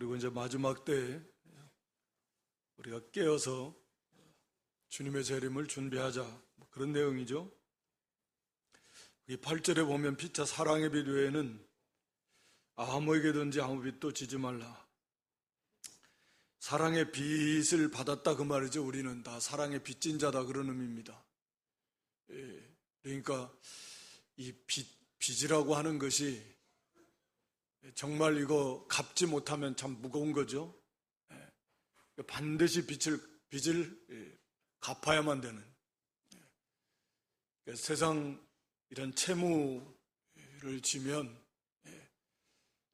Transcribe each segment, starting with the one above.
그리고 이제 마지막 때 우리가 깨어서 주님의 재림을 준비하자, 그런 내용이죠. 이 8절에 보면 피차 사랑의 빛 외에는 아무에게든지 아무 빛도 지지 말라. 사랑의 빛을 받았다 그 말이죠. 우리는 다 사랑의 빚진 자다, 그런 의미입니다. 그러니까 이 빚이라고 하는 것이 정말 이거 갚지 못하면 참 무거운 거죠. 반드시 빚을 갚아야만 되는. 세상 이런 채무를 지면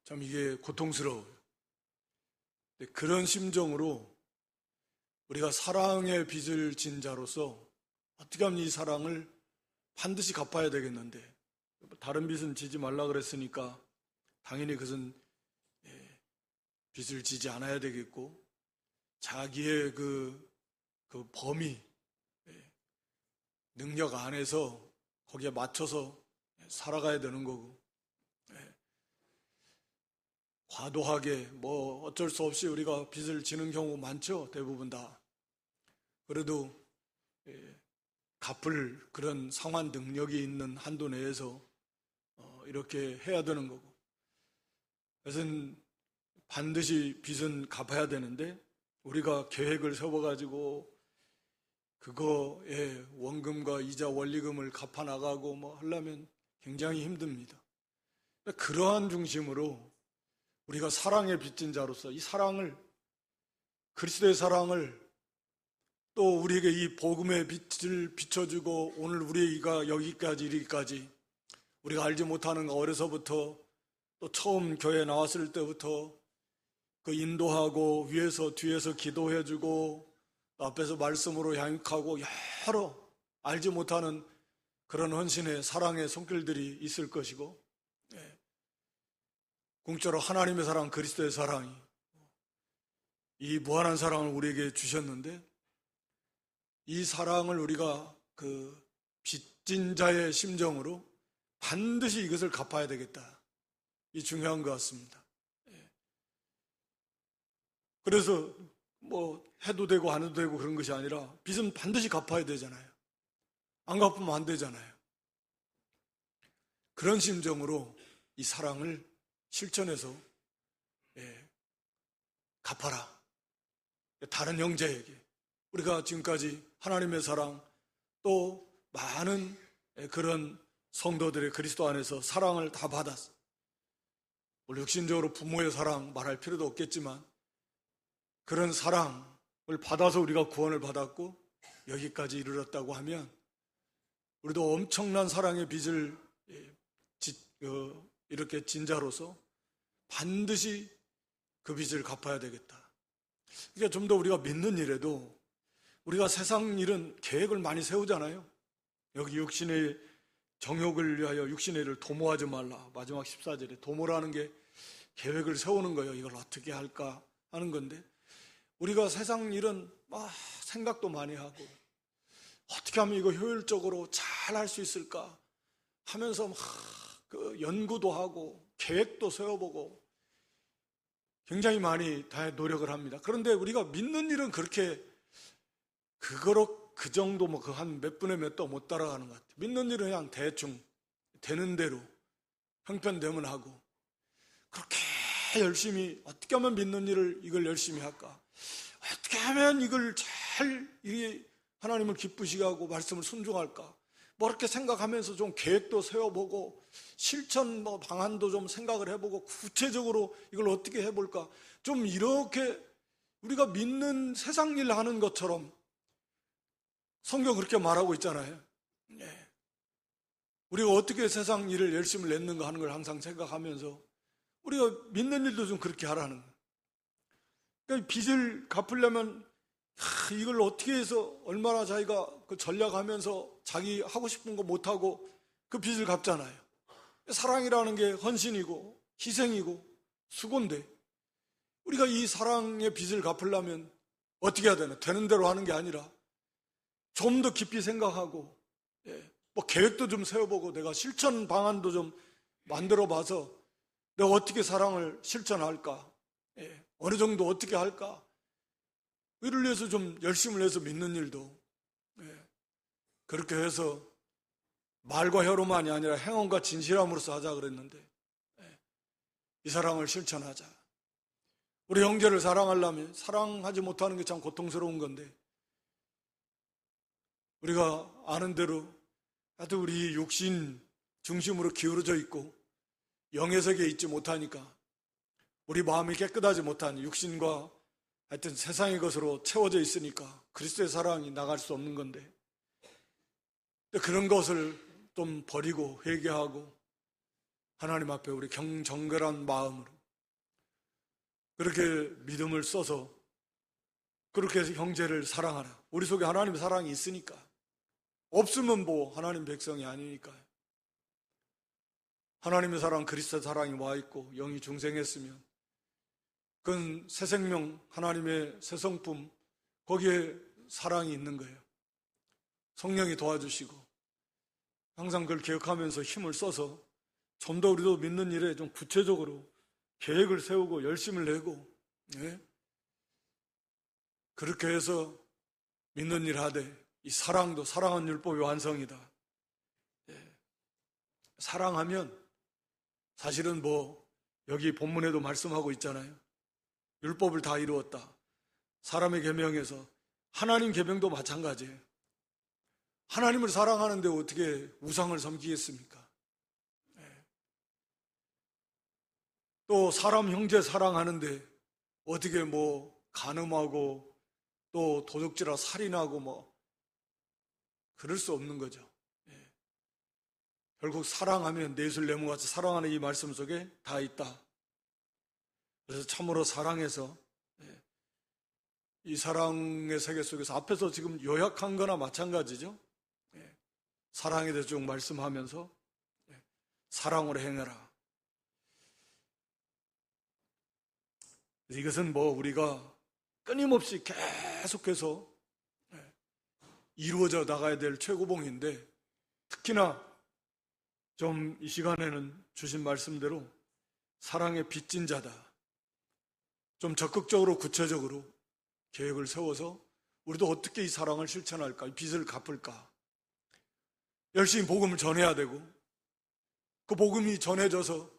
참 이게 고통스러워요. 그런 심정으로 우리가 사랑의 빚을 진 자로서 어떻게 하면 이 사랑을 반드시 갚아야 되겠는데, 다른 빚은 지지 말라 그랬으니까 당연히 그것은 빚을 지지 않아야 되겠고, 자기의 그 범위, 능력 안에서 거기에 맞춰서 살아가야 되는 거고, 과도하게 어쩔 수 없이 우리가 빚을 지는 경우 많죠. 대부분 다. 그래도 갚을 그런 상환 능력이 있는 한도 내에서 이렇게 해야 되는 거고, 그래서 반드시 빚은 갚아야 되는데, 우리가 계획을 세워가지고 그거에 원금과 이자 원리금을 갚아나가고 하려면 굉장히 힘듭니다. 그러한 중심으로 우리가 사랑에 빚진 자로서 이 사랑을, 그리스도의 사랑을, 또 우리에게 이 복음의 빛을 비춰주고 오늘 우리가 여기까지 이르기까지 우리가 알지 못하는 어려서부터 또 처음 교회에 나왔을 때부터 그 인도하고 위에서 뒤에서 기도해주고 앞에서 말씀으로 양육하고 여러 알지 못하는 그런 헌신의 사랑의 손길들이 있을 것이고, 공짜로 하나님의 사랑, 그리스도의 사랑이 이 무한한 사랑을 우리에게 주셨는데, 이 사랑을 우리가 그 빚진 자의 심정으로 반드시 이것을 갚아야 되겠다, 이 중요한 것 같습니다. 그래서 해도 되고 안 해도 되고 그런 것이 아니라 빚은 반드시 갚아야 되잖아요. 안 갚으면 안 되잖아요. 그런 심정으로 이 사랑을 실천해서 갚아라. 다른 형제에게 우리가 지금까지 하나님의 사랑, 또 많은 그런 성도들의 그리스도 안에서 사랑을 다 받았어. 물론 육신적으로 부모의 사랑 말할 필요도 없겠지만, 그런 사랑을 받아서 우리가 구원을 받았고 여기까지 이르렀다고 하면 우리도 엄청난 사랑의 빚을 이렇게 진 자로서 반드시 그 빚을 갚아야 되겠다. 그러니까 좀 더 우리가 믿는 일에도 우리가 세상 일은 계획을 많이 세우잖아요. 여기 육신의 정욕을 위하여 육신의 일을 도모하지 말라. 마지막 14절에 도모라는 게 계획을 세우는 거예요. 이걸 어떻게 할까 하는 건데, 우리가 세상 일은 생각도 많이 하고 어떻게 하면 이거 효율적으로 잘 할 수 있을까 하면서 그 연구도 하고 계획도 세워보고 굉장히 많이 다 노력을 합니다. 그런데 우리가 믿는 일은 그렇게 그 정도 한 몇 분의 몇도 못 따라가는 것 같아요. 믿는 일은 그냥 대충 되는 대로 형편되면 하고, 그렇게 열심히 어떻게 하면 믿는 일을 이걸 열심히 할까, 어떻게 하면 이걸 잘 하나님을 기쁘시게 하고 말씀을 순종할까, 이렇게 생각하면서 좀 계획도 세워보고 실천 방안도 좀 생각을 해보고 구체적으로 이걸 어떻게 해볼까, 좀 이렇게 우리가 믿는 세상 일 하는 것처럼 성경 그렇게 말하고 있잖아요. 우리가 어떻게 세상 일을 열심히 냈는가 하는 걸 항상 생각하면서 우리가 믿는 일도 좀 그렇게 하라는 거예요. 그러니까 빚을 갚으려면 이걸 어떻게 해서 얼마나 자기가 그 전략하면서 자기 하고 싶은 거 못하고 그 빚을 갚잖아요. 사랑이라는 게 헌신이고 희생이고 수고인데, 우리가 이 사랑의 빚을 갚으려면 어떻게 해야 되나? 되는 대로 하는 게 아니라 좀 더 깊이 생각하고 계획도 좀 세워보고 내가 실천 방안도 좀 만들어 봐서 내가 어떻게 사랑을 실천할까, 어느 정도 어떻게 할까? 이를 위해서 좀 열심을 해서 믿는 일도 그렇게 해서 말과 혀로만이 아니라 행함과 진실함으로써 하자 그랬는데 이 사랑을 실천하자. 우리 형제를 사랑하려면 사랑하지 못하는 게 참 고통스러운 건데 우리가 아는 대로 하여튼 우리 육신 중심으로 기울어져 있고 영의 세계에 있지 못하니까 우리 마음이 깨끗하지 못한 육신과 하여튼 세상의 것으로 채워져 있으니까 그리스도의 사랑이 나갈 수 없는 건데 그런 것을 좀 버리고 회개하고 하나님 앞에 우리 정결한 마음으로 그렇게 믿음을 써서 그렇게 해서 형제를 사랑하라. 우리 속에 하나님의 사랑이 있으니까. 없으면 뭐 하나님 백성이 아니니까요. 하나님의 사랑, 그리스도의 사랑이 와 있고 영이 중생했으면 그건 새 생명, 하나님의 새 성품, 거기에 사랑이 있는 거예요. 성령이 도와주시고 항상 그걸 기억하면서 힘을 써서 좀 더 우리도 믿는 일에 좀 구체적으로 계획을 세우고 열심을 내고 그렇게 해서 믿는 일 하되 이 사랑도 사랑한 율법의 완성이다. 사랑하면 사실은 뭐 여기 본문에도 말씀하고 있잖아요. 율법을 다 이루었다. 사람의 계명에서 하나님 계명도 마찬가지예요. 하나님을 사랑하는데 어떻게 우상을 섬기겠습니까? 또 사람 형제 사랑하는데 어떻게 뭐 간음하고 또 도둑질하고 살인하고 뭐 그럴 수 없는 거죠. 결국 사랑하면 내술 내모같이 사랑하는 이 말씀 속에 다 있다. 그래서 참으로 사랑해서 이 사랑의 세계 속에서 앞에서 지금 요약한 거나 마찬가지죠. 사랑에 대해서 쭉 말씀하면서 사랑으로 행해라. 이것은 뭐 우리가 끊임없이 계속해서 이루어져 나가야 될 최고봉인데 특히나 좀 이 시간에는 주신 말씀대로 사랑의 빚진 자다. 좀 적극적으로 구체적으로 계획을 세워서 우리도 어떻게 이 사랑을 실천할까? 이 빚을 갚을까? 열심히 복음을 전해야 되고 그 복음이 전해져서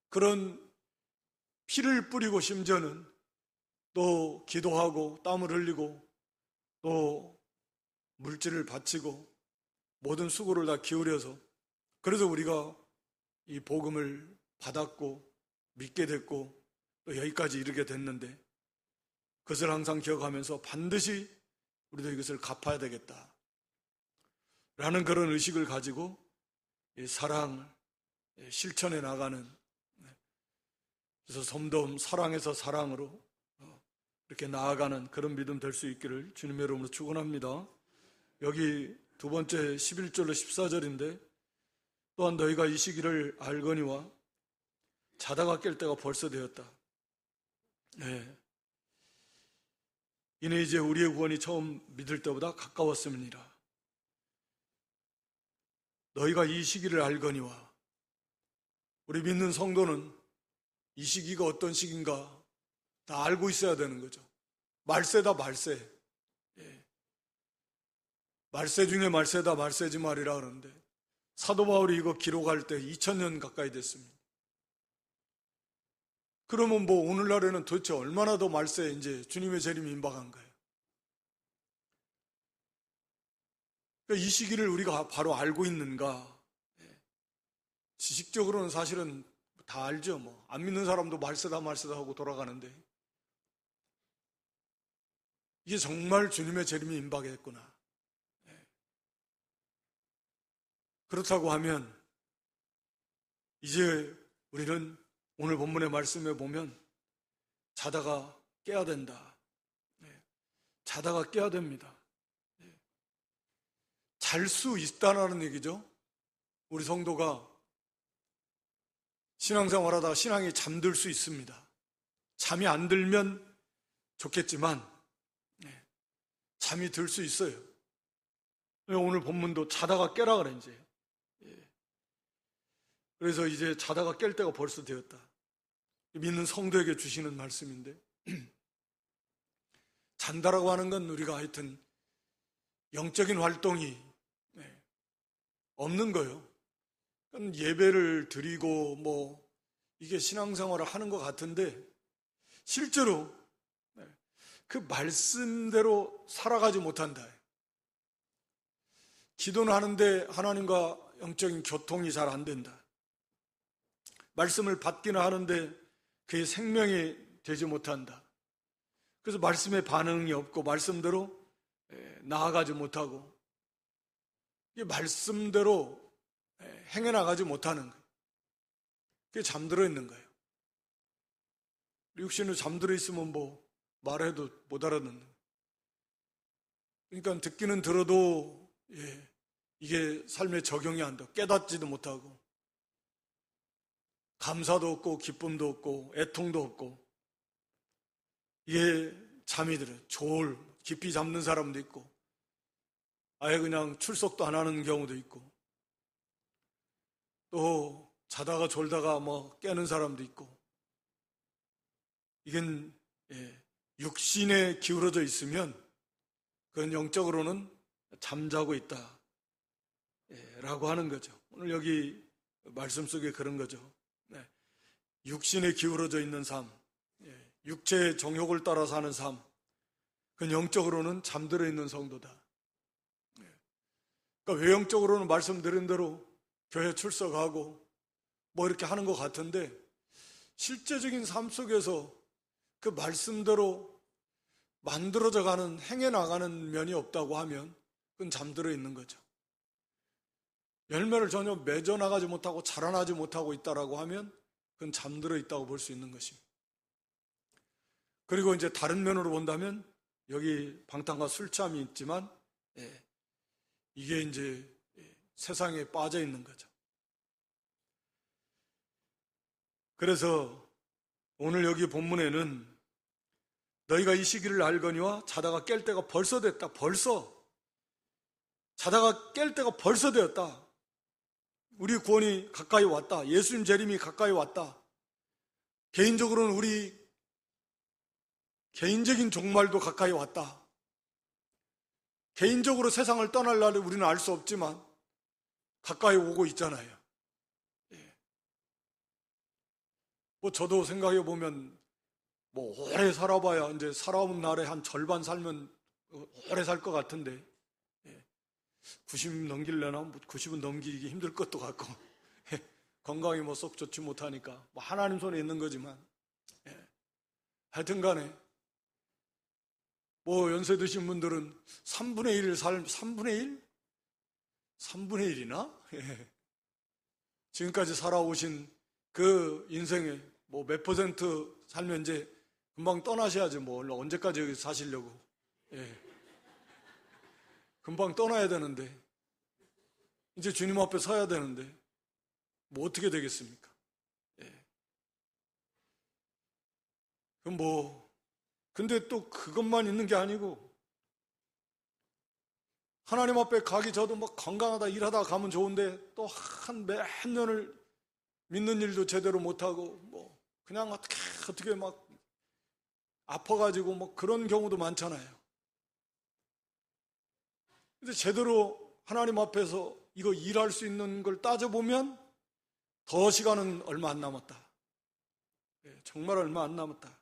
그런 피를 뿌리고 심지어는 또 기도하고 땀을 흘리고 또 물질을 바치고 모든 수고를 다 기울여서 그래서 우리가 이 복음을 받았고 믿게 됐고 또 여기까지 이르게 됐는데 그것을 항상 기억하면서 반드시 우리도 이것을 갚아야 되겠다 라는 그런 의식을 가지고 이 사랑을 실천해 나가는 그래서 점점 사랑에서 사랑으로 이렇게 나아가는 그런 믿음 될 수 있기를 주님의 이름으로 축원합니다. 여기 두 번째 11절로 14절인데 또한 너희가 이 시기를 알거니와 자다가 깰 때가 벌써 되었다. 이는 이제 우리의 구원이 처음 믿을 때보다 가까웠음이니라. 너희가 이 시기를 알거니와 우리 믿는 성도는 이 시기가 어떤 시기인가 다 알고 있어야 되는 거죠. 말세다 말세. 말세 중에 말세다 말세지 말이라 그러는데 사도 바울이 이거 기록할 때 2000년 가까이 됐습니다. 그러면 뭐 오늘날에는 도대체 얼마나 더 말세에 이제 주님의 재림이 임박한 거예요. 그러니까 이 시기를 우리가 바로 알고 있는가? 지식적으로는 사실은 다 알죠. 뭐 안 믿는 사람도 말세다 말세다 하고 돌아가는데 이게 정말 주님의 재림이 임박했구나. 그렇다고 하면 이제 우리는 오늘 본문의 말씀에 보면 자다가 깨야 된다. 자다가 깨야 됩니다. 잘 수 있다는 얘기죠. 우리 성도가 신앙생활하다가 신앙이 잠들 수 있습니다. 잠이 안 들면 좋겠지만 잠이 들 수 있어요. 오늘 본문도 자다가 깨라 그래 이제. 그래서 이제 자다가 깰 때가 벌써 되었다. 믿는 성도에게 주시는 말씀인데 잔다라고 하는 건 우리가 하여튼 영적인 활동이 없는 거예요. 예배를 드리고 뭐 이게 신앙생활을 하는 것 같은데 실제로 그 말씀대로 살아가지 못한다. 기도는 하는데 하나님과 영적인 교통이 잘 안 된다. 말씀을 받기는 하는데 그의 생명이 되지 못한다. 그래서 말씀에 반응이 없고 말씀대로 나아가지 못하고 말씀대로 행해나가지 못하는 거예요. 그게 잠들어 있는 거예요. 육신은 잠들어 있으면 뭐 말해도 못 알아듣는 거예요. 그러니까 듣기는 들어도 이게 삶에 적용이 안 돼. 깨닫지도 못하고 감사도 없고 기쁨도 없고 애통도 없고 이게 잠이 들어요. 졸 깊이 잠든 사람도 있고 아예 그냥 출석도 안 하는 경우도 있고 또 자다가 졸다가 뭐 깨는 사람도 있고 이건 육신에 기울어져 있으면 그건 영적으로는 잠자고 있다 라고 하는 거죠. 오늘 여기 말씀 속에 그런 거죠. 육신에 기울어져 있는 삶, 육체의 정욕을 따라 사는 삶, 그건 영적으로는 잠들어 있는 성도다. 그러니까 외형적으로는 말씀드린 대로 교회 출석하고 뭐 이렇게 하는 것 같은데 실제적인 삶 속에서 그 말씀대로 만들어져 가는 행해 나가는 면이 없다고 하면 그건 잠들어 있는 거죠. 열매를 전혀 맺어 나가지 못하고 자라나지 못하고 있다라고 하면 그건 잠들어 있다고 볼 수 있는 것입니다. 그리고 이제 다른 면으로 본다면 여기 방탕과 술 취함이 있지만 이게 이제 세상에 빠져 있는 거죠. 그래서 오늘 여기 본문에는 너희가 이 시기를 알거니와 자다가 깰 때가 벌써 됐다. 벌써 자다가 깰 때가 벌써 되었다. 우리 구원이 가까이 왔다. 예수님 재림이 가까이 왔다. 개인적으로는 우리 개인적인 종말도 가까이 왔다. 개인적으로 세상을 떠날 날을 우리는 알 수 없지만 가까이 오고 있잖아요. 뭐 저도 생각해 보면 뭐 오래 살아봐야 이제 살아온 날에 한 절반 살면 오래 살 것 같은데 90 넘길려나 90은 넘기기 힘들 것도 같고 건강이 뭐 썩 좋지 못하니까 뭐 하나님 손에 있는 거지만 하여튼 간에 뭐 연세 드신 분들은 3분의 1 3분의 1? 3분의 1이나? 지금까지 살아오신 그 인생에 뭐 몇 퍼센트 살면 이제 금방 떠나셔야지 뭐 언제까지 여기 사시려고. 금방 떠나야 되는데 이제 주님 앞에 서야 되는데 뭐 어떻게 되겠습니까? 그럼 뭐 근데 또 그것만 있는 게 아니고 하나님 앞에 가기 저도 뭐 건강하다 일하다 가면 좋은데 또 한 몇 년을 믿는 일도 제대로 못하고 뭐 그냥 어떻게 막 아파가지고 뭐 그런 경우도 많잖아요. 근데 제대로 하나님 앞에서 이거 일할 수 있는 걸 따져보면 더 시간은 얼마 안 남았다. 정말 얼마 안 남았다.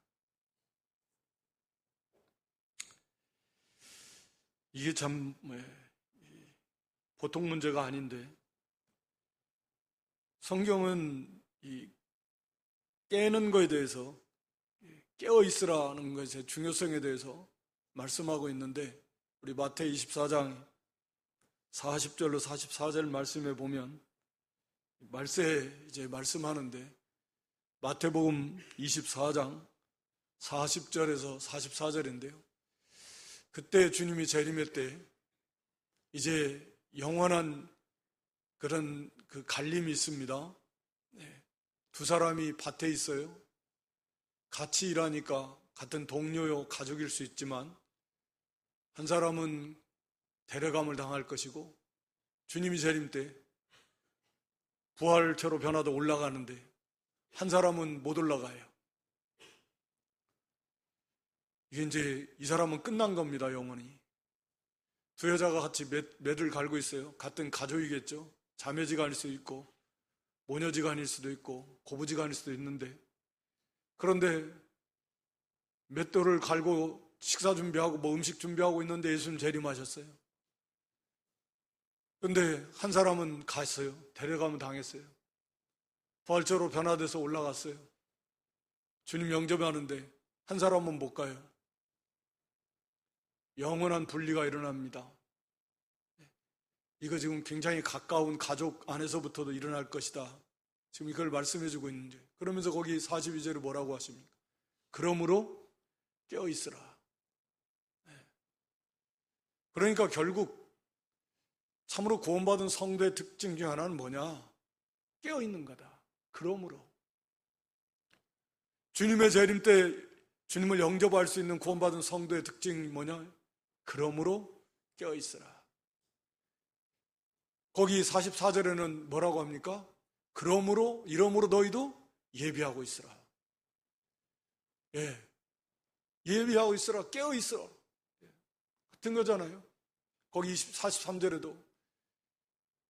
이게 참 보통 문제가 아닌데 성경은 이 깨는 거에 대해서 깨어 있으라는 것의 중요성에 대해서 말씀하고 있는데 우리 마태복음 24장 40절로 44절 말씀에 보면 말세 이제 말씀하는데 마태복음 24장 40절에서 44절인데요. 그때 주님이 재림할 때 이제 영원한 그런 그 갈림이 있습니다. 두 사람이 밭에 있어요. 같이 일하니까 같은 동료요 가족일 수 있지만 한 사람은 데려감을 당할 것이고 주님이 재림 때 부활체로 변화도 올라가는데 한 사람은 못 올라가요. 이게 이제 이 사람은 끝난 겁니다, 영원히. 두 여자가 같이 매를 갈고 있어요. 같은 가족이겠죠. 자매지간일 수도 있고 모녀지간일 수도 있고 고부지간일 수도 있는데, 그런데 맷돌을 갈고 식사 준비하고 뭐 음식 준비하고 있는데 예수님 재림하셨어요. 그런데 한 사람은 갔어요. 데려가면 당했어요. 부활체로 변화돼서 올라갔어요. 주님 영접하는데 한 사람은 못 가요. 영원한 분리가 일어납니다. 이거 지금 굉장히 가까운 가족 안에서부터도 일어날 것이다. 지금 이걸 말씀해주고 있는데, 그러면서 거기 42절에 뭐라고 하십니까? 그러므로 깨어있으라. 그러니까 결국 참으로 구원받은 성도의 특징 중 하나는 뭐냐? 깨어있는 거다. 그러므로 주님의 재림 때 주님을 영접할 수 있는 구원받은 성도의 특징이 뭐냐? 그러므로 깨어있으라. 거기 44절에는 뭐라고 합니까? 그러므로 이러므로 너희도 예비하고 있으라. 예비하고 있으라. 깨어있으라. 같은 거잖아요. 거기 43절에도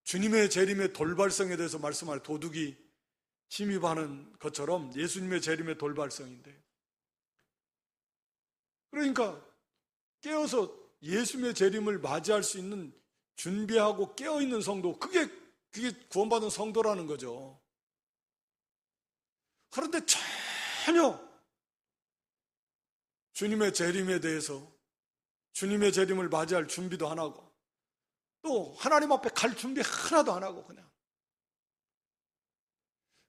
주님의 재림의 돌발성에 대해서 말씀할 도둑이 침입하는 것처럼 예수님의 재림의 돌발성인데, 그러니까 깨어서 예수님의 재림을 맞이할 수 있는 준비하고 깨어있는 성도, 그게 구원받은 성도라는 거죠. 그런데 전혀 주님의 재림에 대해서, 주님의 재림을 맞이할 준비도 안 하고 또 하나님 앞에 갈 준비 하나도 안 하고 그냥,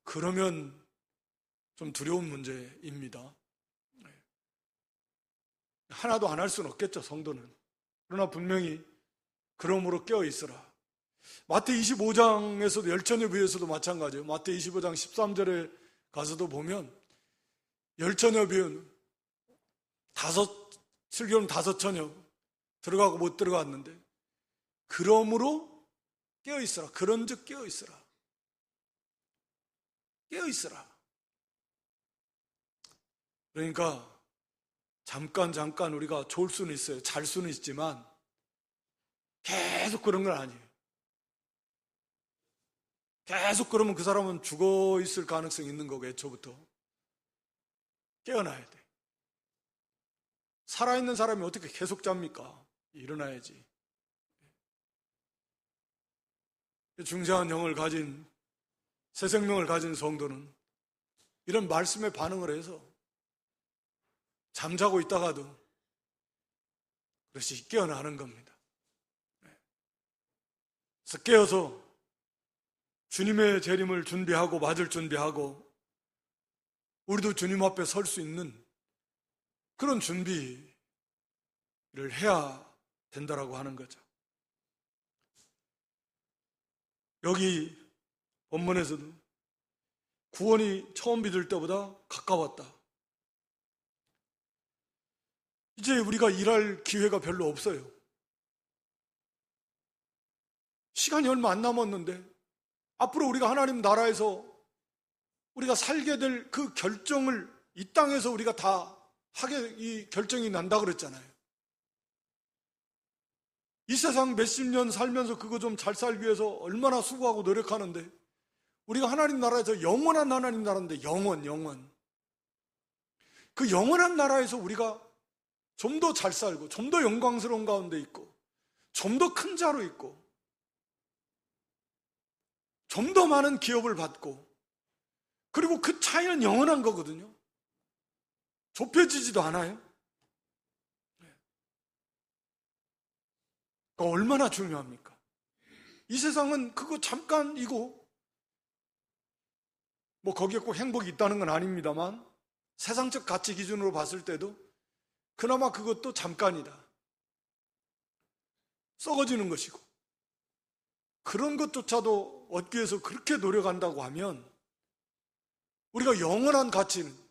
그러면 좀 두려운 문제입니다. 하나도 안 할 수는 없겠죠, 성도는. 그러나 분명히 그러므로 깨어있으라. 마태 25장에서도 열처녀비유에서도 마찬가지예요. 마태 25장 13절에 가서도 보면 열처녀비유는 슬기로운 5처녀 들어가고 못 들어갔는데, 그러므로 깨어있으라. 그런즉 깨어있으라. 깨어있으라. 그러니까 잠깐 우리가 졸 수는 있어요. 잘 수는 있지만 계속 그런 건 아니에요. 계속 그러면 그 사람은 죽어 있을 가능성이 있는 거고, 애초부터 깨어나야 돼. 살아있는 사람이 어떻게 계속 잡니까? 일어나야지. 중생한 영을 가진, 새 생명을 가진 성도는 이런 말씀에 반응을 해서 잠자고 있다가도 그것이 깨어나는 겁니다. 그래서 깨어서 주님의 재림을 준비하고 맞을 준비하고 우리도 주님 앞에 설 수 있는 그런 준비를 해야 된다라고 하는 거죠. 여기 본문에서도 구원이 처음 믿을 때보다 가까웠다. 이제 우리가 일할 기회가 별로 없어요. 시간이 얼마 안 남았는데 앞으로 우리가 하나님 나라에서 우리가 살게 될 그 결정을 이 땅에서 우리가 다 하게, 이 결정이 난다 그랬잖아요. 이 세상 몇십 년 살면서 그거 좀 잘 살기 위해서 얼마나 수고하고 노력하는데, 우리가 하나님 나라에서 영원한 하나님 나라인데, 영원 그 영원한 나라에서 우리가 좀 더 잘 살고 좀 더 영광스러운 가운데 있고 좀 더 큰 자로 있고 좀 더 많은 기업을 받고, 그리고 그 차이는 영원한 거거든요. 좁혀지지도 않아요. 그러니까 얼마나 중요합니까? 이 세상은 그거 잠깐이고, 뭐 거기에 꼭 행복이 있다는 건 아닙니다만 세상적 가치 기준으로 봤을 때도 그나마 그것도 잠깐이다. 썩어지는 것이고, 그런 것조차도 얻기 위해서 그렇게 노력한다고 하면 우리가 영원한 가치는,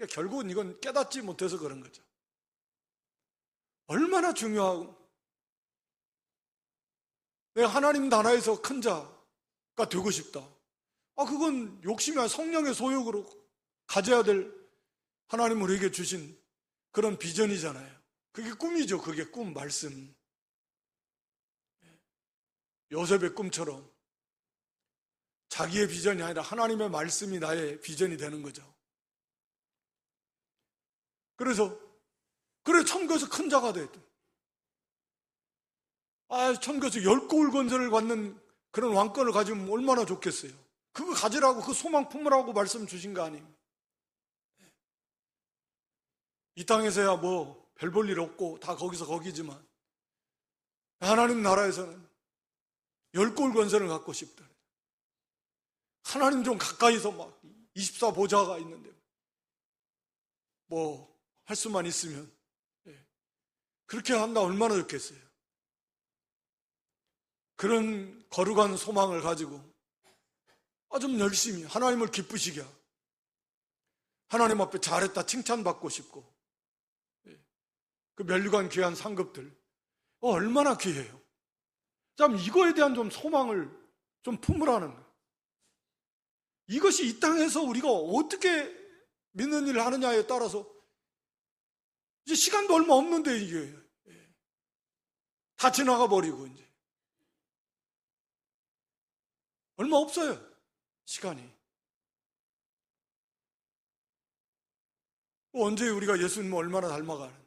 결국은 이건 깨닫지 못해서 그런 거죠. 얼마나 중요하고, 내가 하나님 나라에서 큰 자가 되고 싶다. 그건 욕심이 아니라 성령의 소욕으로 가져야 될 하나님 우리에게 주신 그런 비전이잖아요. 그게 꿈이죠. 그게 꿈, 말씀. 요셉의 꿈처럼 자기의 비전이 아니라 하나님의 말씀이 나의 비전이 되는 거죠. 그래서 천국에서 큰 자가 돼. 천국에서 10고을 건설을 받는 그런 왕권을 가지면 얼마나 좋겠어요. 그거 가지라고, 그 소망 품으라고 말씀 주신 거 아니에요. 이 땅에서야 뭐 별 볼 일 없고 다 거기서 거기지만 하나님 나라에서는 10고을 건설을 갖고 싶다. 하나님 좀 가까이서 막 24보좌가 있는데 뭐 할 수만 있으면 그렇게 한다 얼마나 좋겠어요. 그런 거룩한 소망을 가지고 좀 열심히 하나님을 기쁘시게 하고 하나님 앞에 잘했다 칭찬받고 싶고 그 면류관 귀한 상급들 얼마나 귀해요. 참 이거에 대한 좀 소망을 좀 품으라는 거예요. 이것이 이 땅에서 우리가 어떻게 믿는 일을 하느냐에 따라서 이제 시간도 얼마 없는데 이게 다 지나가 버리고 이제 얼마 없어요. 시간이. 언제 우리가 예수님을 얼마나 닮아가는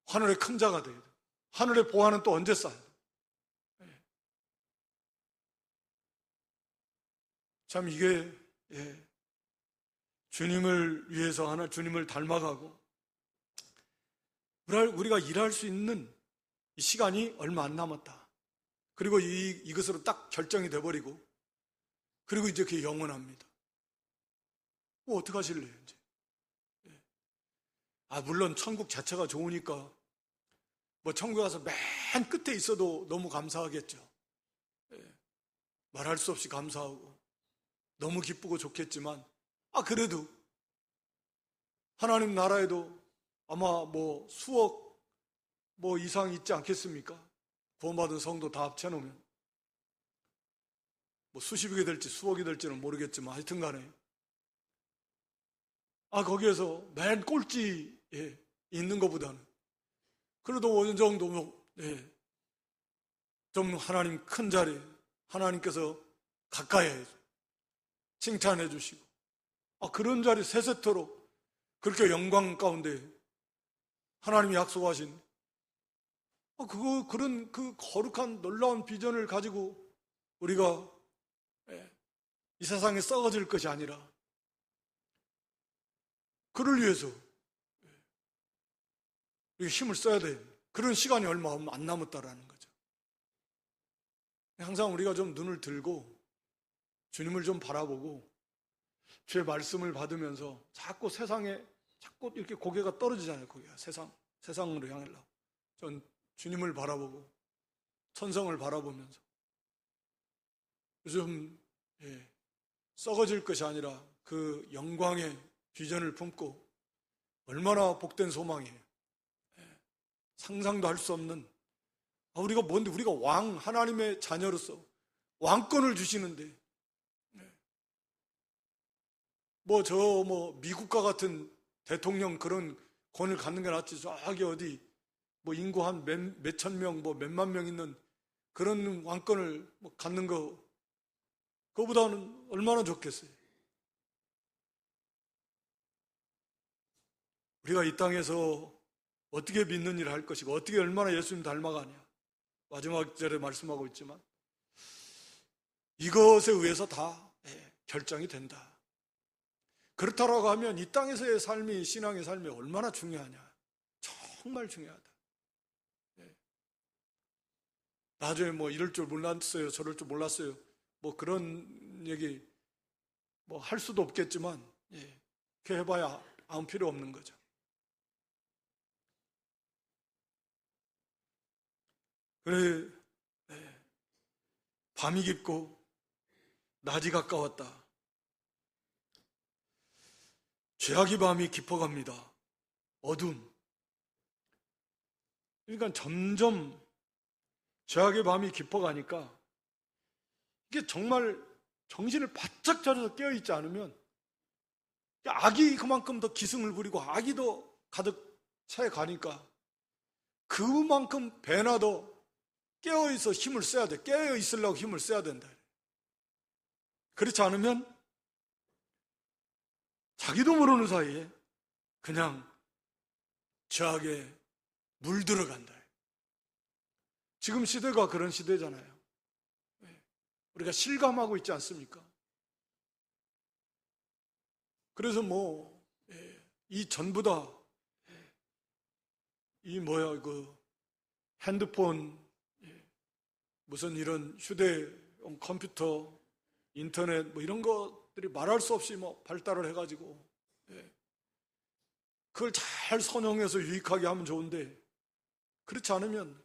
하늘의 큰 자가 돼야 돼. 하늘의 보화는 또 언제 쌓아야 돼. 참 이게 주님을 위해서 하나 주님을 닮아가고 우리가 일할 수 있는 이 시간이 얼마 안 남았다. 그리고 이것으로 딱 결정이 돼버리고 그리고 이제 그게 영원합니다. 뭐 어떡하실래요 이제. 물론 천국 자체가 좋으니까 뭐 천국에 가서 맨 끝에 있어도 너무 감사하겠죠. 말할 수 없이 감사하고 너무 기쁘고 좋겠지만 그래도 하나님 나라에도 아마 뭐 수억 뭐 이상 있지 않겠습니까? 구원받은 성도 다 합쳐놓으면 뭐 수십억이 될지 수억이 될지는 모르겠지만 하여튼 간에 거기에서 맨 꼴찌에 있는 것보다는 그래도 어느 정도 좀 하나님 큰 자리 하나님께서 가까이 해서 칭찬해 주시고 그런 자리 세세토록 그렇게 영광 가운데 하나님이 약속하신 그런 그 거룩한 놀라운 비전을 가지고 우리가 이 세상에 썩어질 것이 아니라 그를 위해서 힘을 써야 돼. 그런 시간이 얼마 안 남았다라는 거죠. 항상 우리가 좀 눈을 들고 주님을 좀 바라보고 주의 말씀을 받으면서 자꾸 세상에 자꾸 이렇게 고개가 떨어지잖아요. 고개가 세상으로 향하려고. 전 주님을 바라보고 천성을 바라보면서 요즘 썩어질 것이 아니라 그 영광의 비전을 품고 얼마나 복된 소망이에요. 상상도 할 수 없는 우리가 뭔데 우리가 하나님의 자녀로서 왕권을 주시는데 미국과 같은 대통령 그런 권을 갖는 게 낫지 저기 어디 인구 한 몇천 명 몇만 명 있는 그런 왕권을 갖는 그거보다는 얼마나 좋겠어요. 우리가 이 땅에서 어떻게 믿는 일을 할 것이고 어떻게 얼마나 예수님 닮아가냐 마지막 절에 말씀하고 있지만 이것에 의해서 다 결정이 된다. 그렇다라고 하면 이 땅에서의 삶이 신앙의 삶이 얼마나 중요하냐. 정말 중요하다. 나중에 이럴 줄 몰랐어요 저럴 줄 몰랐어요 그런 얘기 할 수도 없겠지만 그렇게 해봐야 아무 필요 없는 거죠. 그래 밤이 깊고 낮이 가까웠다. 죄악의 밤이 깊어갑니다. 어둠. 그러니까 점점 죄악의 밤이 깊어가니까 이게 정말 정신을 바짝 차려서 깨어있지 않으면 악이 그만큼 더 기승을 부리고 악이 더 가득 차에 가니까 그만큼 배나 더 깨어있어 힘을 써야 돼. 깨어있으려고 힘을 써야 된다. 그렇지 않으면 자기도 모르는 사이에 그냥 죄악에 물들어간다. 지금 시대가 그런 시대잖아요. 우리가 실감하고 있지 않습니까? 그래서 이 전부 다, 핸드폰, 무슨 이런 휴대용 컴퓨터, 인터넷, 이런 것들이 말할 수 없이 발달을 해가지고, 그걸 잘 선용해서 유익하게 하면 좋은데, 그렇지 않으면,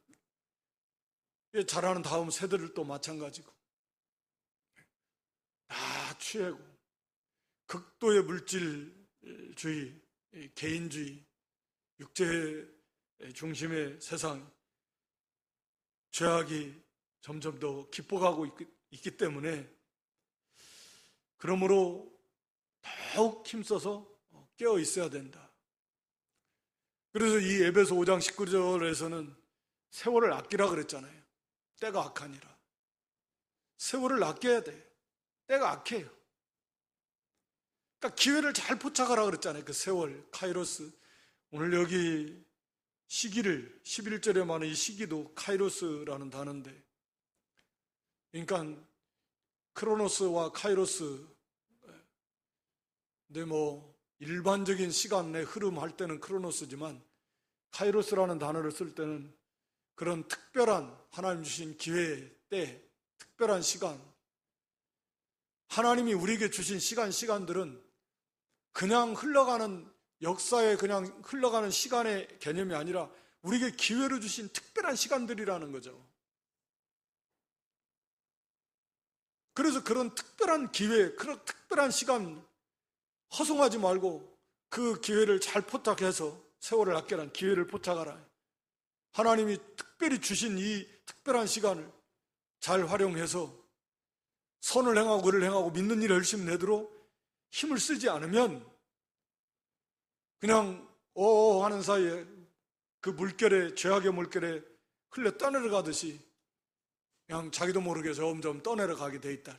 자라는 다음 세대들도 마찬가지고, 다 취하고, 극도의 물질주의, 개인주의, 육체 중심의 세상, 죄악이 점점 더 깊어가고 있기 때문에 그러므로 더욱 힘써서 깨어 있어야 된다. 그래서 이 에베소 5장 19절에서는 세월을 아끼라 그랬잖아요. 때가 악하니라. 세월을 아껴야 돼. 때가 악해요. 그러니까 기회를 잘 포착하라 그랬잖아요. 그 세월, 카이로스. 오늘 여기 시기를 11절에 말하는 이 시기도 카이로스라는 단어인데, 그러니까 크로노스와 카이로스, 근데 일반적인 시간의 흐름 할 때는 크로노스지만 카이로스라는 단어를 쓸 때는 그런 특별한 하나님 주신 기회 때 특별한 시간, 하나님이 우리에게 주신 시간들은 그냥 흘러가는 역사에 그냥 흘러가는 시간의 개념이 아니라 우리에게 기회를 주신 특별한 시간들이라는 거죠. 그래서 그런 특별한 기회, 그런 특별한 시간 허송하지 말고 그 기회를 잘 포착해서 세월을 아껴라. 기회를 포착하라. 하나님이 특별히 주신 이 특별한 시간을 잘 활용해서 선을 행하고 의를 행하고 믿는 일을 열심히 내도록 힘을 쓰지 않으면 그냥 하는 사이에 그 물결에, 죄악의 물결에 흘려 떠내려가듯이 그냥 자기도 모르게 점점 떠내려가게 돼 있다.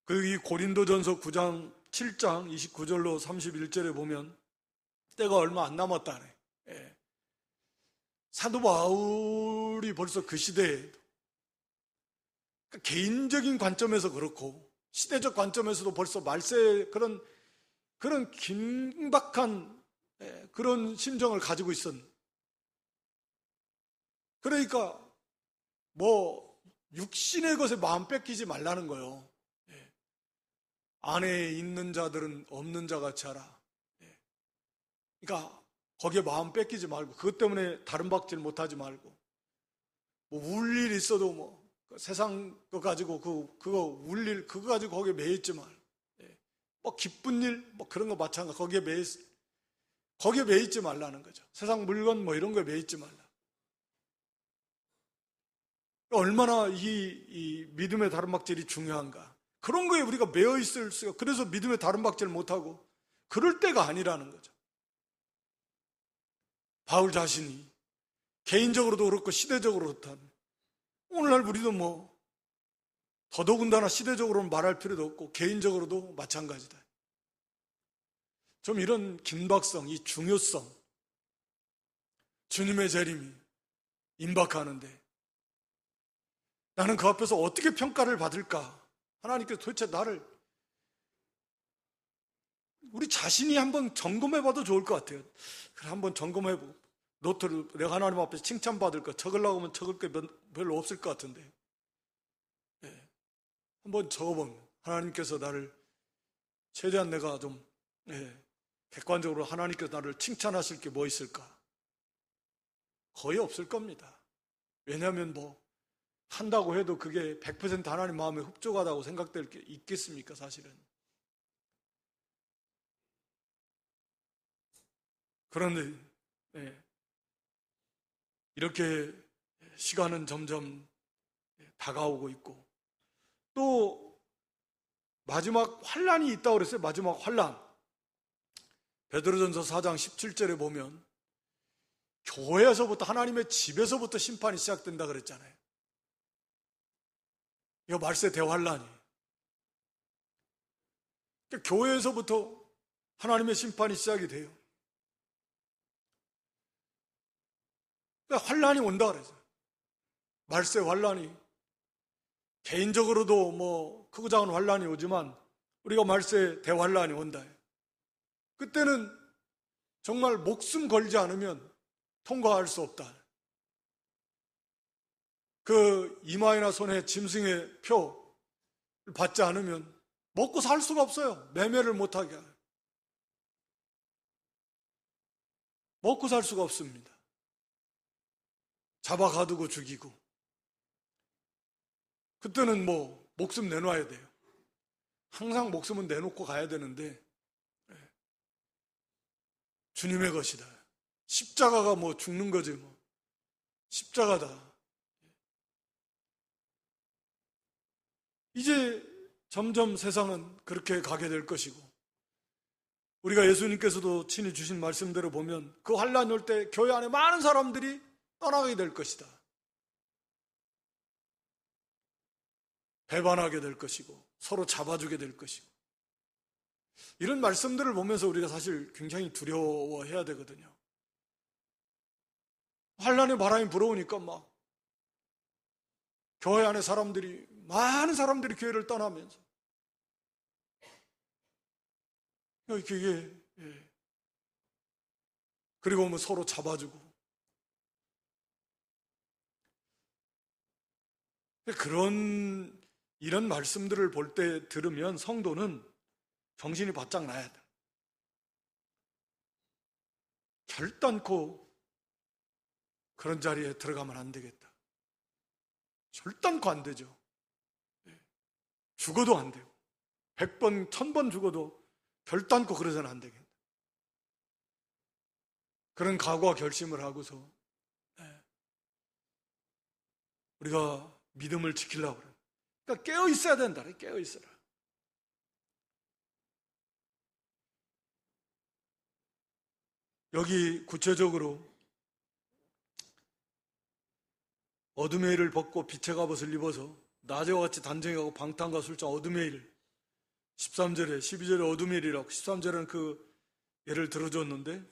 이 고린도전서 9장 7장 29절로 31절에 보면 때가 얼마 안 남았다네. 사도 바울이 벌써 그 시대에 개인적인 관점에서 그렇고 시대적 관점에서도 벌써 말세의 그런 긴박한 그런 심정을 가지고 있었는데, 그러니까 육신의 것에 마음 뺏기지 말라는 거예요. 안에 있는 자들은 없는 자 같이 하라. 그러니까 거기에 마음 뺏기지 말고 그것 때문에 다른 박질 못하지 말고 울 일 있어도 세상 거 가지고 그거 울 일 그거 가지고 거기에 매이지 말고 기쁜 일 그런 거 마찬가지 거기에 매이지 말라는 거죠. 세상 물건 이런 거에 매이지 말라. 얼마나 이 믿음의 다른박질이 중요한가. 그런 거에 우리가 매여 있을 수가, 그래서 믿음의 다른박질 못하고 그럴 때가 아니라는 거죠. 바울 자신이 개인적으로도 그렇고 시대적으로도 그렇다면 오늘날 우리도 더더군다나 시대적으로는 말할 필요도 없고 개인적으로도 마찬가지다. 좀 이런 긴박성, 이 중요성, 주님의 재림이 임박하는데 나는 그 앞에서 어떻게 평가를 받을까? 하나님께서 도대체 우리 자신이 한번 점검해봐도 좋을 것 같아요. 그래, 한번 점검해보고 노트를 내가 하나님 앞에서 칭찬받을 거 적으려고 하면 적을 게 별로 없을 것 같은데, 한번 적어보면 하나님께서 나를 최대한 내가 좀 객관적으로 하나님께서 나를 칭찬하실 게 뭐 있을까? 거의 없을 겁니다. 왜냐하면 한다고 해도 그게 100% 하나님 마음에 흡족하다고 생각될 게 있겠습니까? 사실은. 그런데 이렇게 시간은 점점 다가오고 있고 또 마지막 환란이 있다고 그랬어요. 마지막 환란. 베드로전서 4장 17절에 보면 교회에서부터, 하나님의 집에서부터 심판이 시작된다 그랬잖아요. 이거 말세 대환란이. 그러니까 교회에서부터 하나님의 심판이 시작이 돼요. 그러니까 환란이 온다 그랬어요. 말세 환란이. 개인적으로도 뭐 크고 작은 환란이 오지만 우리가 말세 대환란이 온다. 그때는 정말 목숨 걸지 않으면 통과할 수 없다. 그 이마이나 손에 짐승의 표를 받지 않으면 먹고 살 수가 없어요. 매매를 못하게. 먹고 살 수가 없습니다. 잡아 가두고 죽이고. 그때는 뭐 목숨 내놔야 돼요. 항상 목숨은 내놓고 가야 되는데 주님의 것이다. 십자가가 뭐 죽는 거지 뭐. 십자가다. 이제 점점 세상은 그렇게 가게 될 것이고, 우리가 예수님께서도 친히 주신 말씀대로 보면 그 환란이 올 때 교회 안에 많은 사람들이 떠나게 될 것이다. 배반하게 될 것이고 서로 잡아주게 될 것이고, 이런 말씀들을 보면서 우리가 사실 굉장히 두려워해야 되거든요. 환란의 바람이 불어오니까 막 교회 안에 사람들이, 많은 사람들이 교회를 떠나면서 그게 그리고 뭐 서로 잡아주고, 그런 이런 말씀들을 볼 때 들으면 성도는 정신이 바짝 나야 돼. 결단코 그런 자리에 들어가면 안 되겠다. 결단코 안 되죠. 죽어도 안 되고 100번, 1000번 죽어도 결단코 그러서는 안 되겠다. 그런 각오와 결심을 하고서 우리가 믿음을 지키려고 그래요. 그러니까 깨어 있어야 된다. 깨어 있어라. 여기 구체적으로 어둠의 일을 벗고 빛의 갑옷을 입어서 낮에와 같이 단정하고 방탕과 술취한 어둠의 일, 13절에 12절에 어둠의 일이라고, 13절에는 그 예를 들어줬는데,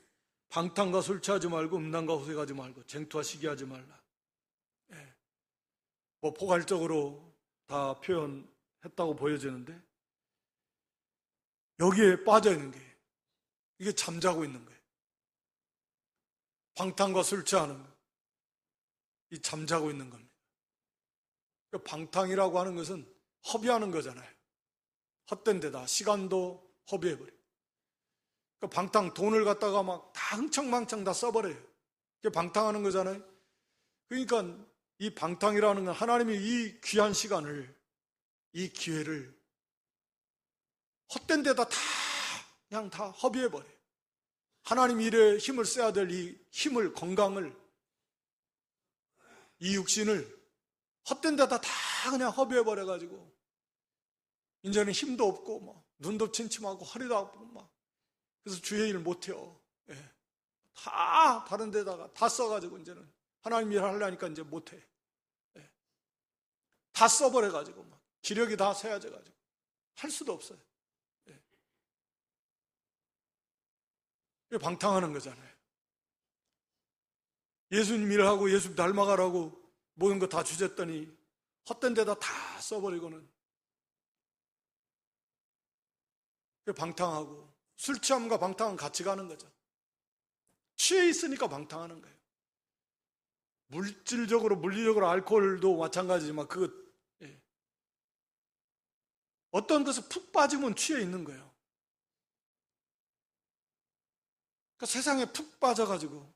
방탕과 술 취하지 말고 음란과 호색하지 말고 쟁투와 시기하지 말라. 뭐 포괄적으로 다 표현했다고 보여지는데, 여기에 빠져 있는 게 이게 잠자고 있는 거예요. 방탕과 술 취하는 거, 이 잠자고 있는 겁니다. 방탕이라고 하는 것은 허비하는 거잖아요. 헛된 데다 시간도 허비해버려요. 그러니까 방탕, 돈을 갖다가 막 다 흥청망청 다 써버려요. 그게 방탕하는 거잖아요. 그러니까 이 방탕이라는 건 하나님이 이 귀한 시간을, 이 기회를 헛된 데다 다 그냥 다 허비해버려요. 하나님 일에 힘을 써야 될 이 힘을, 건강을, 이 육신을 헛된 데다 다 그냥 허비해버려가지고 이제는 힘도 없고 뭐 눈도 침침하고 허리도 아프고 막, 그래서 주의 일 못해요. 다 다른 데다가 다 써가지고 이제는 하나님 일 하려니까 이제 못해. 다 써버려가지고 막 기력이 다 쇠해져가지고 할 수도 없어요. 방탕하는 거잖아요. 예수님 일하고 예수 닮아가라고 모든 거 다 주셨더니 헛된 데다 다 써버리고는 방탕하고, 술 취함과 방탕은 같이 가는 거죠. 취해 있으니까 방탕하는 거예요. 물질적으로, 물리적으로 알코올도 마찬가지지만 어떤 것에 푹 빠지면 취해 있는 거예요. 그러니까 세상에 푹 빠져가지고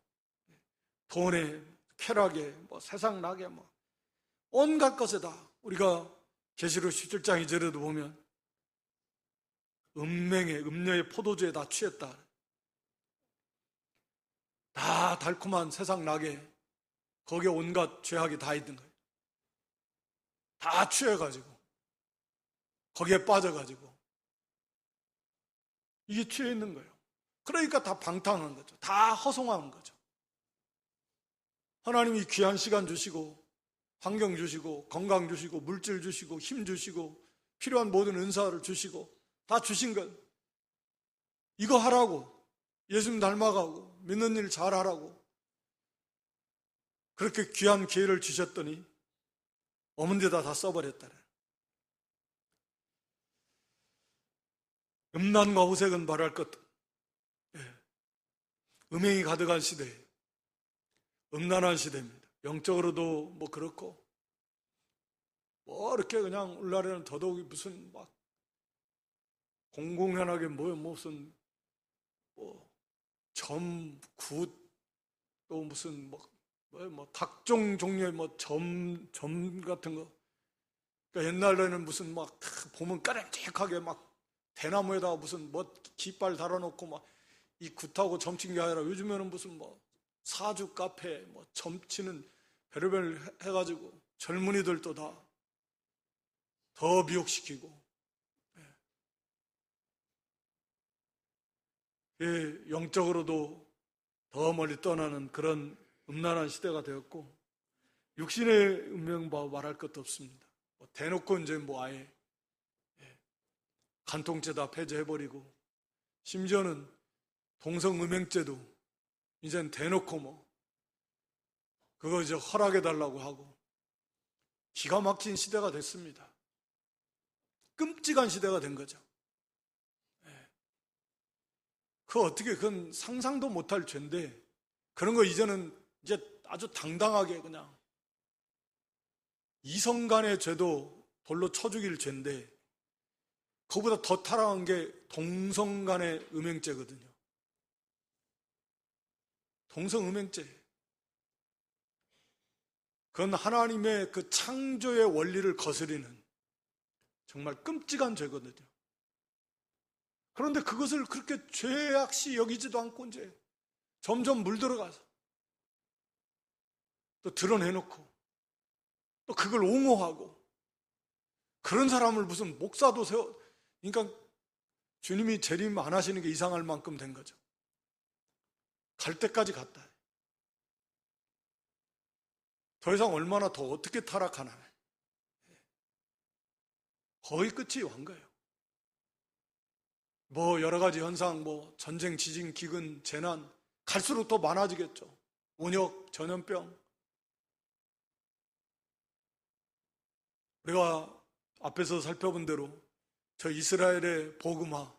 돈에, 쾌락에, 뭐 세상 낙에, 뭐 온갖 것에 다, 우리가 계시록 17장 2절에도 보면 음행에, 음료에, 포도주에 다 취했다. 다 달콤한 세상 낙에, 거기에 온갖 죄악이 다 있는 거예요. 다 취해가지고 거기에 빠져가지고 이게 취해 있는 거예요. 그러니까 다 방탕한 거죠. 다 허송한 거죠. 하나님이 귀한 시간 주시고 환경 주시고 건강 주시고 물질 주시고 힘 주시고 필요한 모든 은사를 주시고 다 주신 것, 이거 하라고, 예수님 닮아가고 믿는 일 잘하라고 그렇게 귀한 기회를 주셨더니 없는 데다 다 써버렸다래. 음란과 호색은 말할 것, 음행이 가득한 시대에 음란한 시대입니다. 영적으로도 뭐 그렇고 뭐 이렇게 그냥 오늘날에는 더더욱이 무슨 막 공공연하게 무슨 굿, 또 무슨 각종 종류의 점 같은 거. 그러니까 옛날에는 무슨 막 보면 까름직하게 막 대나무에다가 무슨 깃발 달아놓고 막 이 굿하고 점친 게 아니라 요즘에는 무슨 사주 카페 점치는 별의별 해가지고 젊은이들도 다 더 미혹시키고, 영적으로도 더 멀리 떠나는 그런 음란한 시대가 되었고, 육신의 운명 말할 것도 없습니다. 대놓고 이제 아예 간통죄 다 폐지해버리고, 심지어는 동성음행죄도 이젠 대놓고 그거 이제 허락해달라고 하고, 기가 막힌 시대가 됐습니다. 끔찍한 시대가 된 거죠. 그건 상상도 못할 죄인데, 그런 거 이제는 이제 아주 당당하게 그냥 이성 간의 죄도 돌로 쳐 죽일 죄인데, 그거보다 더 타락한 게 동성 간의 음행죄거든요. 동성 음행죄. 그건 하나님의 그 창조의 원리를 거스리는 정말 끔찍한 죄거든요. 그런데 그것을 그렇게 죄악시 여기지도 않고 이제 점점 물들어가서 또 드러내놓고 또 그걸 옹호하고, 그런 사람을 무슨 목사도 그러니까 주님이 재림 안 하시는 게 이상할 만큼 된 거죠. 갈 때까지 갔다. 더 이상 얼마나 더 어떻게 타락하나. 거의 끝이 완 거예요. 여러 가지 현상, 전쟁, 지진, 기근, 재난, 갈수록 더 많아지겠죠. 온역, 전염병. 우리가 앞에서 살펴본 대로 저 이스라엘의 복음화가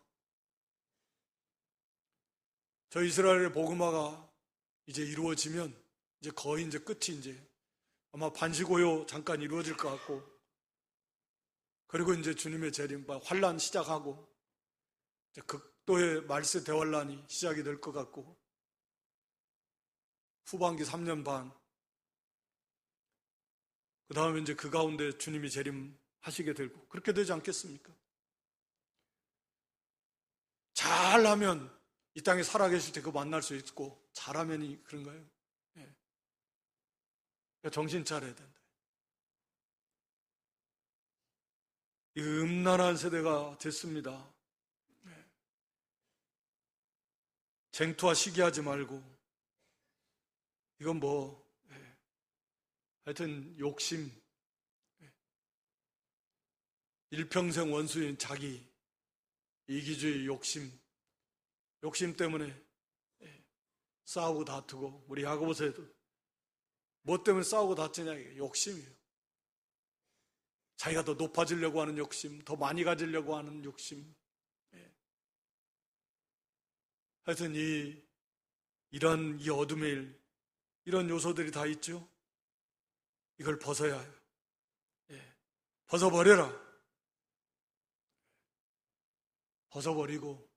이제 이루어지면 이제 거의 이제 끝이 이제 아마 반시고요 잠깐 이루어질 것 같고, 그리고 이제 주님의 재림, 환란 시작하고 이제 극도의 말세 대환란이 시작이 될 것 같고, 후반기 3년 반, 그 다음에 이제 그 가운데 주님이 재림하시게 되고, 그렇게 되지 않겠습니까? 잘하면 이 땅에 살아계실 때 그거 만날 수 있고, 잘하면이 그런가요? 정신 차려야 된다. 이 음란한 세대가 됐습니다. 쟁투와 시기하지 말고, 이건 하여튼 욕심, 일평생 원수인 자기, 이기주의 욕심 때문에 싸우고 다투고, 우리 야고보서에도 뭐 때문에 싸우고 다투냐, 이게 욕심이에요. 자기가 더 높아지려고 하는 욕심, 더 많이 가지려고 하는 욕심. 하여튼 이런 이 어둠의 일, 이런 요소들이 다 있죠. 이걸 벗어야 해요. 벗어버려라. 벗어버리고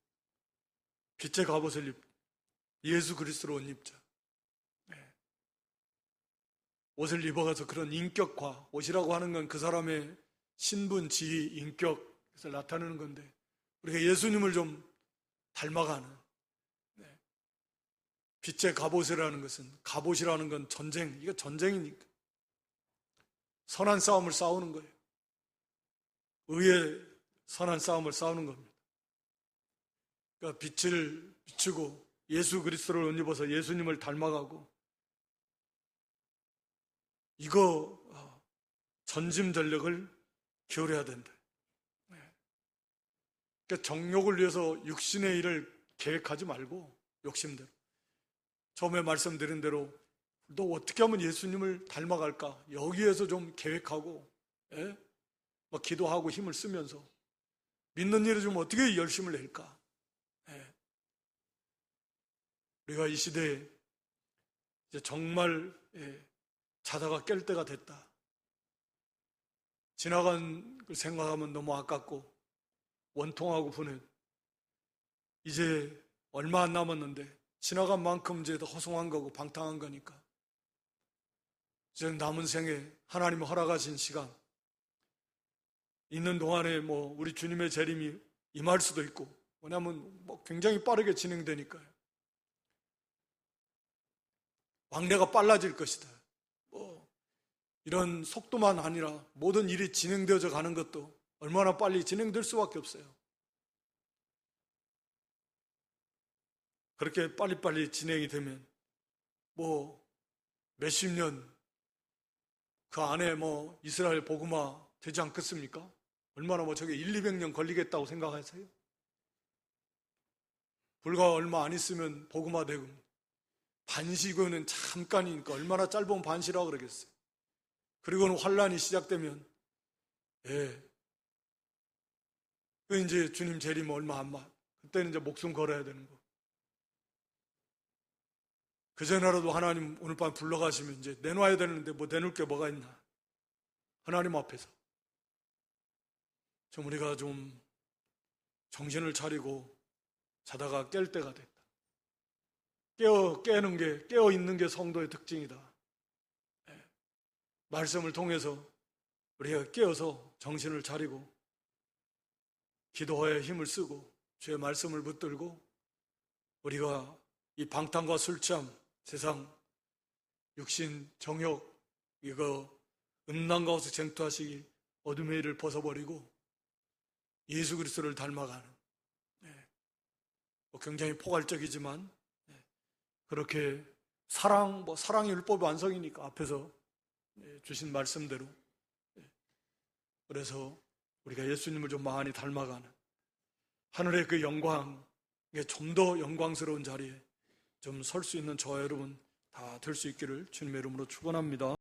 빛의 갑옷을 예수 그리스도로 옷 입자. 옷을 입어가서 그런 인격화, 옷이라고 하는 건 그 사람의 신분, 지위, 인격을 나타내는 건데, 우리가 예수님을 좀 닮아가는, 빛의 갑옷이라는 건 전쟁, 이거 전쟁이니까 선한 싸움을 싸우는 거예요. 의의 선한 싸움을 싸우는 겁니다. 그러니까 빛을 비추고 예수 그리스도를 옷 입어서 예수님을 닮아가고, 이거 전심전력을 기울여야 된다. 그러니까 정욕을 위해서 육신의 일을 계획하지 말고 욕심대로, 처음에 말씀드린 대로 너 어떻게 하면 예수님을 닮아갈까, 여기에서 좀 계획하고, 막 기도하고 힘을 쓰면서 믿는 일을 좀 어떻게 열심을 낼까. 우리가 이 시대에 이제 정말 자다가 깰 때가 됐다. 지나간 걸 생각하면 너무 아깝고 원통하고 분해. 이제 얼마 안 남았는데 지나간 만큼 이제 더 허송한 거고 방탕한 거니까 이제 남은 생에 하나님 허락하신 시간 있는 동안에 뭐 우리 주님의 재림이 임할 수도 있고, 왜냐하면 뭐 굉장히 빠르게 진행되니까요. 왕래가 빨라질 것이다. 뭐 이런 속도만 아니라 모든 일이 진행되어져 가는 것도 얼마나 빨리 진행될 수밖에 없어요. 그렇게 빨리빨리 진행이 되면 뭐 몇십 년 그 안에 뭐 이스라엘 복음화 되지 않겠습니까? 얼마나 뭐 저게 200년 걸리겠다고 생각하세요? 불과 얼마 안 있으면 복음화되고, 반시고는 잠깐이니까 얼마나 짧은 반시라고 그러겠어요. 그리고는 환란이 시작되면 그 이제 주님 재림 얼마 안 만, 그때는 이제 목숨 걸어야 되는 거. 그전에라도 하나님 오늘 밤 불러가시면 이제 내놔야 되는데 뭐 내놓을 게 뭐가 있나. 하나님 앞에서 좀 우리가 좀 정신을 차리고 자다가 깰 때가 됐다. 깨어 있는 게 성도의 특징이다. 말씀을 통해서 우리가 깨어서 정신을 차리고 기도에 힘을 쓰고 주의 말씀을 붙들고, 우리가 이 방탕과 술 취함, 세상 육신 정욕, 이거 음란 가운데서 쟁투하시기 어둠의 일을 벗어버리고 예수 그리스도를 닮아가는, 굉장히 포괄적이지만 그렇게 사랑이 율법의 완성이니까 앞에서 주신 말씀대로, 그래서 우리가 예수님을 좀 많이 닮아가는 하늘의 그 영광, 좀 더 영광스러운 자리에 좀 설 수 있는 저와 여러분 다 될 수 있기를 주님의 이름으로 축원합니다.